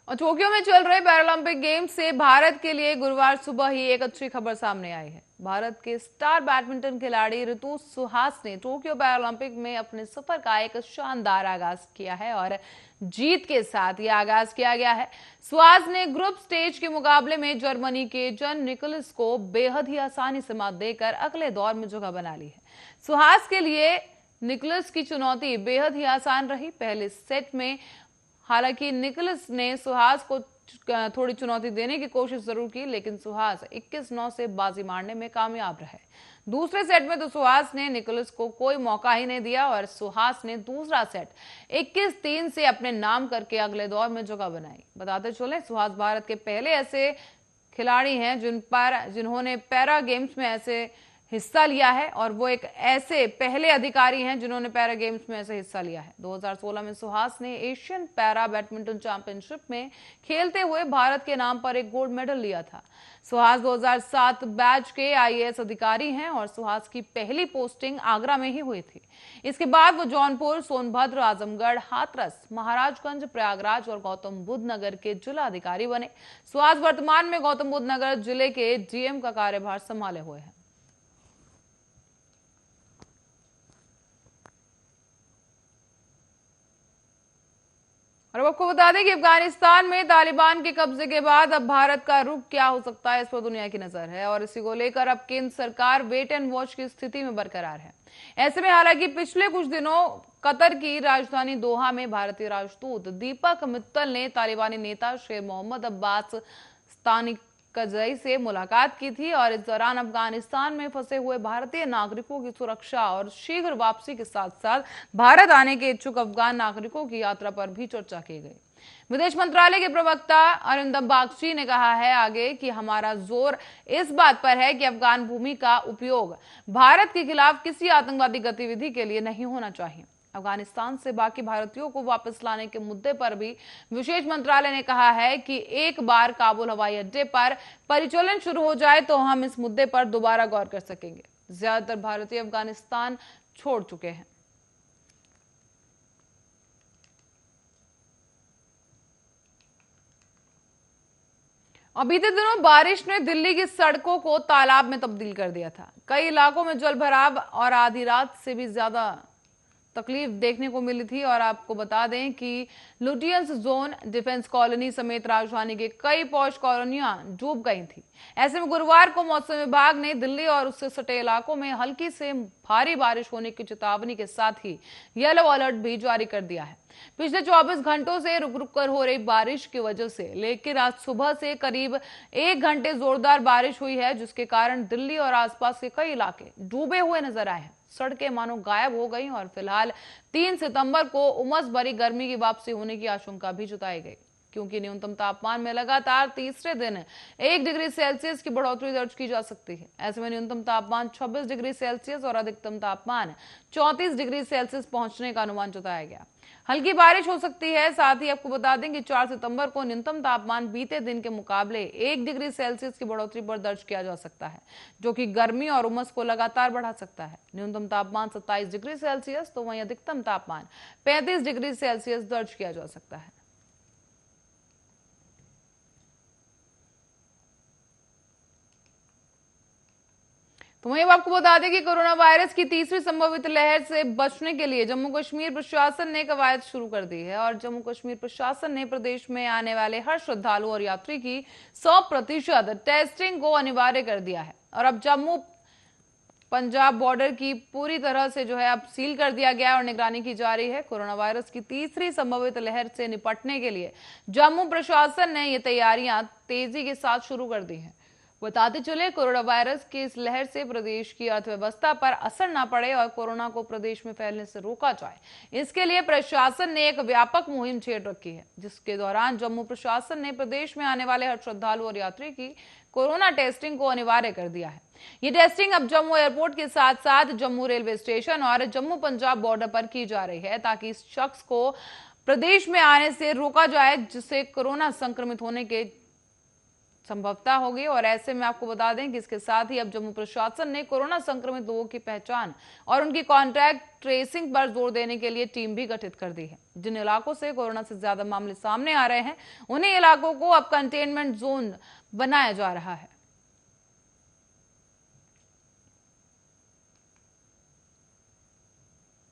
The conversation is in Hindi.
और टोक्यो में चल रहे पैरालंपिक गेम्स से भारत के लिए गुरुवार सुबह ही एक अच्छी खबर सामने आई है। भारत के स्टार बैडमिंटन खिलाड़ी ऋतु सुहास ने टोक्यो पैरालंपिक में अपने सफर का एक शानदार आगाज किया है और जीत के साथ यह आगाज किया गया है। सुहास ने ग्रुप स्टेज के मुकाबले में जर्मनी के जन निकोलस को बेहद ही आसानी से मात देकर अगले दौर में जगह बना ली है। सुहास के लिए निकोलस की चुनौती बेहद ही आसान रही। पहले सेट में हालांकि निकोलस ने सुहास को थोड़ी चुनौती देने की कोशिश जरूर की, लेकिन सुहास 21-9 से बाजी मारने में कामयाब रहे। दूसरे सेट में तो सुहास ने निकोलस को कोई मौका ही नहीं दिया और सुहास ने दूसरा सेट 21-3 से अपने नाम करके अगले दौर में जगह बनाई। बताते चले, सुहास भारत के पहले ऐसे खिलाड़ी हैं जिन्होंने पैरा गेम्स में ऐसे हिस्सा लिया है और वो एक ऐसे पहले अधिकारी हैं जिन्होंने पैरा गेम्स में ऐसे हिस्सा लिया है। 2016 में सुहास ने एशियन पैरा बैडमिंटन चैंपियनशिप में खेलते हुए भारत के नाम पर एक गोल्ड मेडल लिया था। सुहास 2007 बैच के आईएएस अधिकारी हैं और सुहास की पहली पोस्टिंग आगरा में ही हुई थी। इसके बाद वो जौनपुर, सोनभद्र, आजमगढ़, हाथरस, महाराजगंज, प्रयागराज और गौतम बुद्ध नगर के जिला अधिकारी बने। सुहास वर्तमान में गौतम बुद्ध नगर जिले के डीएम का कार्यभार संभाले हुए हैं। और आपको बता दें कि अफगानिस्तान में तालिबान के कब्जे के बाद अब भारत का रुख क्या हो सकता है, इस पर दुनिया की नजर है और इसी को लेकर अब केंद्र सरकार वेट एंड वॉच की स्थिति में बरकरार है। ऐसे में हालांकि पिछले कुछ दिनों कतर की राजधानी दोहा में भारतीय राजदूत दीपक मित्तल ने तालिबानी नेता शेख मोहम्मद अब्बास स्तानिकजई से मुलाकात की थी और इस दौरान अफगानिस्तान में फंसे हुए भारतीय नागरिकों की सुरक्षा और शीघ्र वापसी के साथ साथ भारत आने के इच्छुक अफगान नागरिकों की यात्रा पर भी चर्चा की गई। विदेश मंत्रालय के प्रवक्ता अरिंदम बागची ने कहा है आगे कि हमारा जोर इस बात पर है कि अफगान भूमि का उपयोग भारत के खिलाफ किसी आतंकवादी गतिविधि के लिए नहीं होना चाहिए। अफगानिस्तान से बाकी भारतीयों को वापस लाने के मुद्दे पर भी विदेश मंत्रालय ने कहा है कि एक बार काबुल हवाई अड्डे पर परिचालन शुरू हो जाए तो हम इस मुद्दे पर दोबारा गौर कर सकेंगे। ज्यादातर भारतीय अफगानिस्तान छोड़ चुके हैं। बीते दिनों बारिश ने दिल्ली की सड़कों को तालाब में तब्दील कर दिया था। कई इलाकों में जल भराव और आधी रात से भी ज्यादा तकलीफ देखने को मिली थी और आपको बता दें कि लुटियंस जोन, डिफेंस कॉलोनी समेत राजधानी के कई पॉश कॉलोनियां डूब गई थी। ऐसे में गुरुवार को मौसम विभाग ने दिल्ली और उससे सटे इलाकों में हल्की से भारी बारिश होने की चेतावनी के साथ ही येलो अलर्ट भी जारी कर दिया है। पिछले 24 घंटों से रुक रुक कर हो रही बारिश की वजह से लेकर आज सुबह से करीब 1 घंटे जोरदार बारिश हुई है, जिसके कारण दिल्ली और आसपास के कई इलाके डूबे हुए नजर आए हैं। सड़कें मानो गायब हो गई और फिलहाल 3 सितंबर को उमस भरी गर्मी की वापसी होने की आशंका भी जताई गई, क्योंकि न्यूनतम तापमान में लगातार तीसरे दिन 1 डिग्री सेल्सियस की बढ़ोतरी दर्ज की जा सकती है। ऐसे में न्यूनतम तापमान 26 डिग्री सेल्सियस और अधिकतम तापमान 34 डिग्री सेल्सियस पहुंचने का अनुमान जताया गया। हल्की बारिश हो सकती है। साथ ही आपको बता दें कि 4 सितंबर को न्यूनतम तापमान बीते दिन के मुकाबले 1 डिग्री सेल्सियस की बढ़ोतरी पर दर्ज किया जा सकता है, जो कि गर्मी और उमस को लगातार बढ़ा सकता है। न्यूनतम तापमान 27 डिग्री सेल्सियस तो वहीं अधिकतम तापमान 35 डिग्री सेल्सियस दर्ज किया जा सकता है। तो वहीं आपको बता दें कि कोरोना वायरस की तीसरी संभावित लहर से बचने के लिए जम्मू कश्मीर प्रशासन ने कवायद शुरू कर दी है और जम्मू कश्मीर प्रशासन ने प्रदेश में आने वाले हर श्रद्धालु और यात्री की 100% टेस्टिंग को अनिवार्य कर दिया है। और अब जम्मू पंजाब बॉर्डर की पूरी तरह से अब सील कर दिया गया और निगरानी की जा रही है। कोरोना वायरस की तीसरी संभावित लहर से निपटने के लिए जम्मू प्रशासन ने ये तैयारियां तेजी के साथ शुरू कर दी हैं। बताते चले, कोरोना वायरस की इस लहर से प्रदेश की अर्थव्यवस्था पर असर न पड़े और कोरोना को प्रदेश में फैलने से रोका जाए, इसके लिए प्रशासन ने एक व्यापक मुहिम छेड़ रखी है, जिसके दौरान जम्मू प्रशासन ने प्रदेश में आने वाले हर श्रद्धालु और यात्री की कोरोना टेस्टिंग को अनिवार्य कर दिया है। ये टेस्टिंग अब जम्मू एयरपोर्ट के साथ साथ जम्मू रेलवे स्टेशन और जम्मू पंजाब बॉर्डर पर की जा रही है, ताकि इस शख्स को प्रदेश में आने से रोका जाए, जिससे कोरोना संक्रमित होने के संभवतः होगी। और ऐसे में आपको बता दें कि इसके साथ ही अब जम्मू प्रशासन ने कोरोना संक्रमित लोगों की पहचान और उनकी कॉन्टैक्ट ट्रेसिंग पर जोर देने के लिए टीम भी गठित कर दी है। जिन इलाकों से कोरोना से ज्यादा मामले सामने आ रहे हैं उन्हीं इलाकों को अब कंटेनमेंट जोन बनाया जा रहा है।